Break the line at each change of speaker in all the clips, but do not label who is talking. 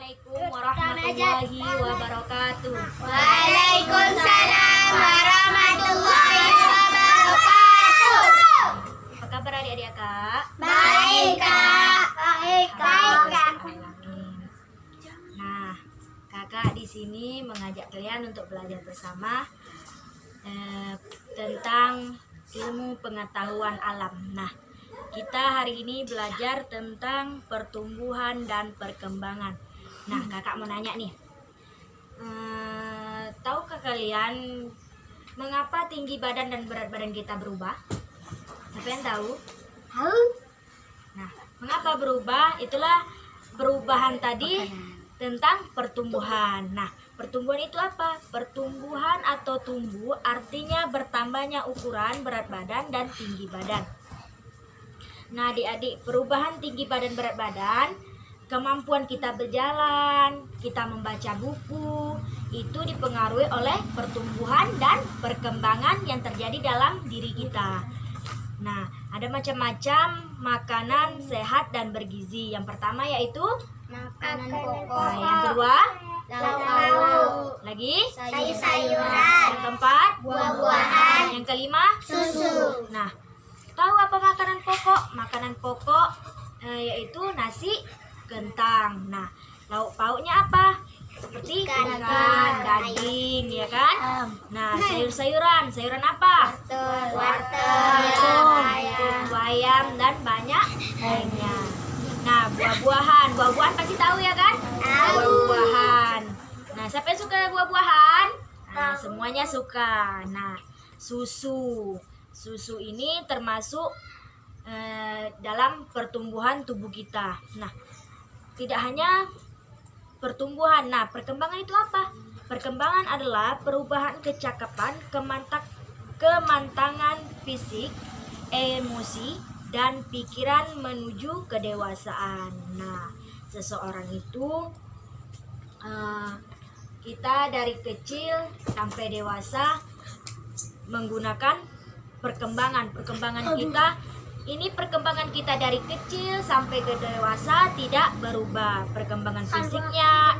Assalamualaikum warahmatullahi wabarakatuh.
Waalaikumsalam warahmatullahi wabarakatuh.
Apa kabar adik-adik kak?
Baik kak. Baik kak.
Nah, kakak di sini mengajak kalian untuk belajar bersama tentang ilmu pengetahuan alam. Nah, kita hari ini belajar tentang pertumbuhan dan perkembangan. Nah, kakak mau nanya nih, tahukah kalian mengapa tinggi badan dan berat badan kita berubah? Siapa yang tahu?
Tahu?
Nah, mengapa berubah? Itulah perubahan tadi tentang pertumbuhan. Nah, pertumbuhan itu apa? Pertumbuhan atau tumbuh artinya bertambahnya ukuran berat badan dan tinggi badan. Nah, adik-adik, perubahan tinggi badan berat badan, kemampuan kita berjalan, kita membaca buku, itu dipengaruhi oleh pertumbuhan dan perkembangan yang terjadi dalam diri kita. Nah, ada macam-macam makanan sehat dan bergizi. Yang pertama yaitu
Makanan pokok.
nah, yang kedua
Lauk.
lagi
Sayur-sayuran.
yang keempat
Buah-buahan.
yang kelima
Susu.
Nah, tahu apa makanan pokok? Makanan pokok yaitu nasi, kentang. Nah, lauk pauknya apa? Seperti
Ikan,
daging, ya kan? Nah, sayur-sayuran, sayuran apa?
Wortel.
Bayam dan banyak lainnya. Nah, buah-buahan pasti tahu ya kan?
Tahu.
Buah-buahan. Nah, siapa yang suka buah-buahan? Nah, semuanya suka. Nah, susu ini termasuk dalam pertumbuhan tubuh kita. Nah, tidak hanya pertumbuhan. Nah, perkembangan itu apa? Perkembangan adalah perubahan kecakapan, kemantangan fisik, emosi, dan pikiran menuju kedewasaan. Nah, seseorang itu kita dari kecil sampai dewasa menggunakan perkembangan kita. Ini perkembangan kita dari kecil sampai ke dewasa tidak berubah. Perkembangan fisiknya,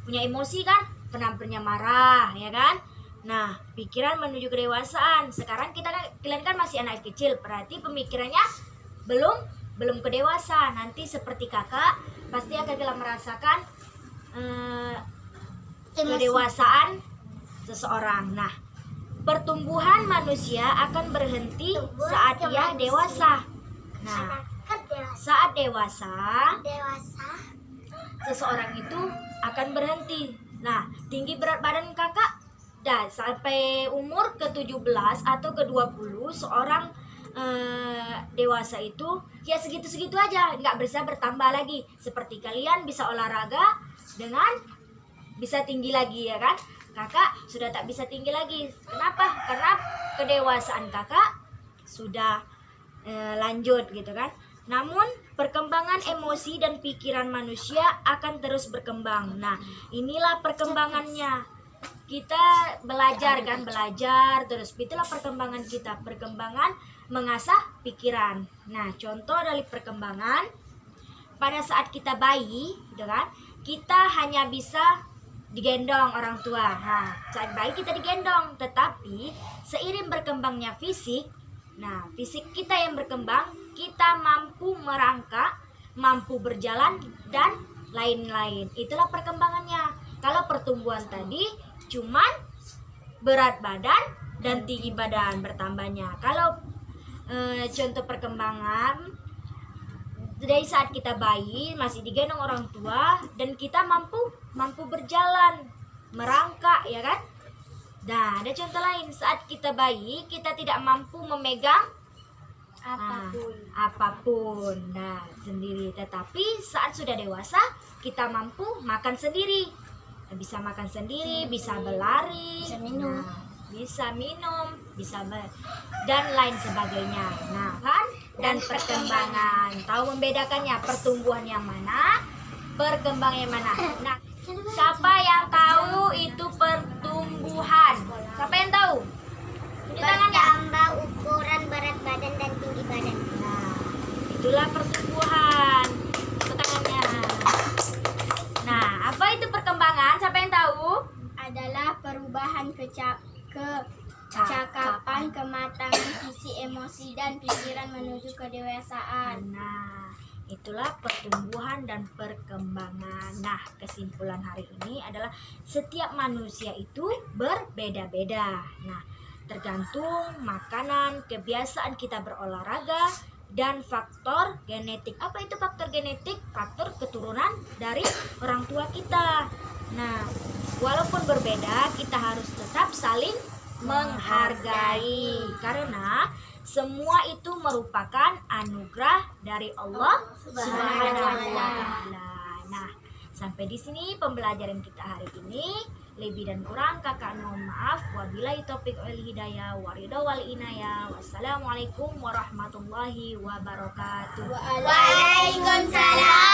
punya emosi kan, pernah marah, ya kan? Nah, pikiran menuju kedewasaan. Sekarang kalian kan masih anak kecil, berarti pemikirannya belum ke dewasa. Nanti seperti kakak, pasti akan kalian merasakan kedewasaan seseorang. Nah, pertumbuhan manusia akan berhenti saat ia dewasa. Nah, saat dewasa, seseorang itu akan berhenti. Nah, tinggi berat badan kakak sampai umur ke-17 atau ke-20, seorang dewasa itu ya segitu-segitu aja, nggak bisa bertambah lagi. Seperti kalian bisa olahraga dengan bisa tinggi lagi, ya kan? Kakak sudah tak bisa tinggi lagi. Kenapa? Karena kedewasaan kakak sudah lanjut gitu kan. Namun perkembangan emosi dan pikiran manusia akan terus berkembang. Nah, inilah perkembangannya. Kita belajar terus. Itulah perkembangan kita, perkembangan mengasah pikiran. Nah, contoh dari perkembangan pada saat kita bayi, gitu kan? Kita hanya bisa digendong orang tua. Nah, saat bayi kita digendong, tetapi seiring berkembangnya fisik, nah fisik kita yang berkembang, kita mampu merangkak, mampu berjalan dan lain-lain. Itulah perkembangannya. Kalau pertumbuhan tadi cuman berat badan dan tinggi badan bertambahnya. Kalau contoh perkembangan dari saat kita bayi masih digendong orang tua dan kita mampu berjalan, merangkak, ya kan? Nah, ada contoh lain, saat kita bayi kita tidak mampu memegang apapun. Nah, sendiri. Tetapi saat sudah dewasa kita mampu makan sendiri. Bisa makan sendiri, bisa berlari, bisa minum, dan lain sebagainya. Nah, kan? Dan perkembangan. Tahu membedakannya, pertumbuhan yang mana, perkembangan yang mana. Nah, siapa yang tahu itu pertumbuhan? Siapa yang tahu? Tunjuk tangannya.
Bertambah ukuran berat badan dan tinggi badan.
Nah, itulah pertumbuhan. Tunjuk tangannya.
dengan kecakapan, kematangan visi, emosi, dan pikiran menuju kedewasaan.
Nah, itulah pertumbuhan dan perkembangan. Nah, kesimpulan hari ini adalah setiap manusia itu berbeda-beda. Nah, tergantung makanan, kebiasaan kita berolahraga, dan faktor genetik. Apa itu faktor genetik? Faktor keturunan dari orang tua kita. Nah, walaupun berbeda, kita harus tetap saling menghargai karena semua itu merupakan anugerah dari Allah Subhanahu wa taala. Nah, sampai di sini pembelajaran kita hari ini. Lebih dan kurang kakak mohon maaf. Wabillahi taufiq wal hidayah, waridho wal inayah. Wassalamualaikum warahmatullahi wabarakatuh.
Waalaikumsalam.